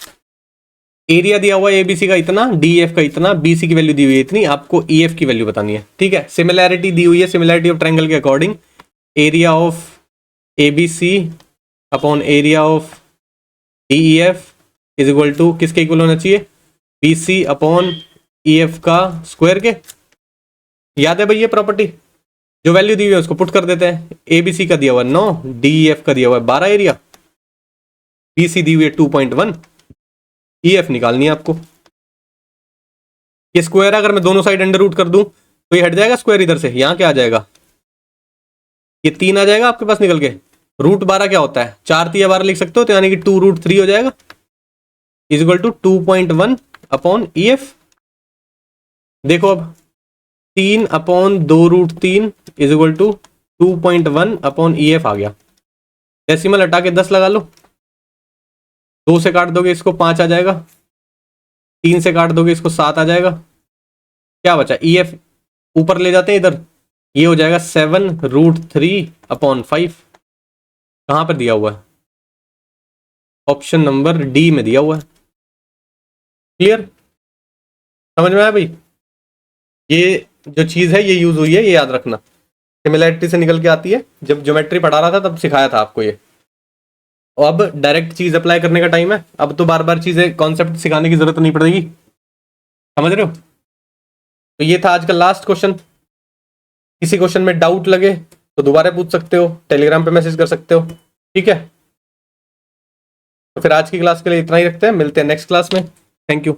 [SPEAKER 1] एरिया दिया हुआ है ABC का इतना, DEF का इतना, BC की वैल्यू दी हुई है इतनी, आपको EF की वैल्यू बतानी है। ठीक है, सिमिलैरिटी दी हुई है, सिमिलैरिटी ऑफ ट्रायंगल के according area of ABC upon area of DEF is equal to किसके इक्वल होना चाहिए, BC अपॉन EF का स्क्वायर के। याद है भाई ये प्रॉपर्टी, जो वैल्यू दी हुई है उसको पुट कर देते हैं। ABC का दिया हुआ है 9, DEF का दिया हुआ है 12 एरिया, BC दी हुई है 2.1, EF निकालनी है आपको। ये स्क्वायर अगर मैं दोनों साइड अंडर रूट कर दूं तो ये हट जाएगा स्क्वायर इधर से, यहां क्या आ जाएगा, ये 3 आ जाएगा आपके पास निकल के। रूट 12 क्या होता है, 4 3 12 लिख सकते हो, तो यानी कि 2√3 हो जाएगा is equal to 2.1 upon EF। देखो अब 3 upon 2√3 is equal to 2.1 upon EF आ गया। डेसिमल हटा के 10 लगा लो, 2 से काट दोगे इसको 5 आ जाएगा, 3 से काट दोगे इसको 7 आ जाएगा। क्या बचा, EF ऊपर ले जाते हैं इधर, ये हो जाएगा 7√3 अपॉन 5। कहाँ पर दिया हुआ है, ऑप्शन नंबर डी में दिया हुआ है। क्लियर, समझ में आया भाई। ये जो चीज़ है ये यूज हुई है, ये याद रखना, सिमिलैरिटी से निकल के आती है। जब ज्योमेट्री पढ़ा रहा था तब सिखाया था आपको ये। और अब डायरेक्ट चीज अप्लाई करने का टाइम है, अब तो बार बार चीजें कॉन्सेप्ट सिखाने की जरूरत नहीं पड़ेगी, समझ रहे हो। तो ये था आज का लास्ट क्वेश्चन। किसी क्वेश्चन में डाउट लगे तो दोबारा पूछ सकते हो, टेलीग्राम पे मैसेज कर सकते हो। ठीक है, तो फिर आज की क्लास के लिए इतना ही रखते हैं, मिलते हैं नेक्स्ट क्लास में। Thank you.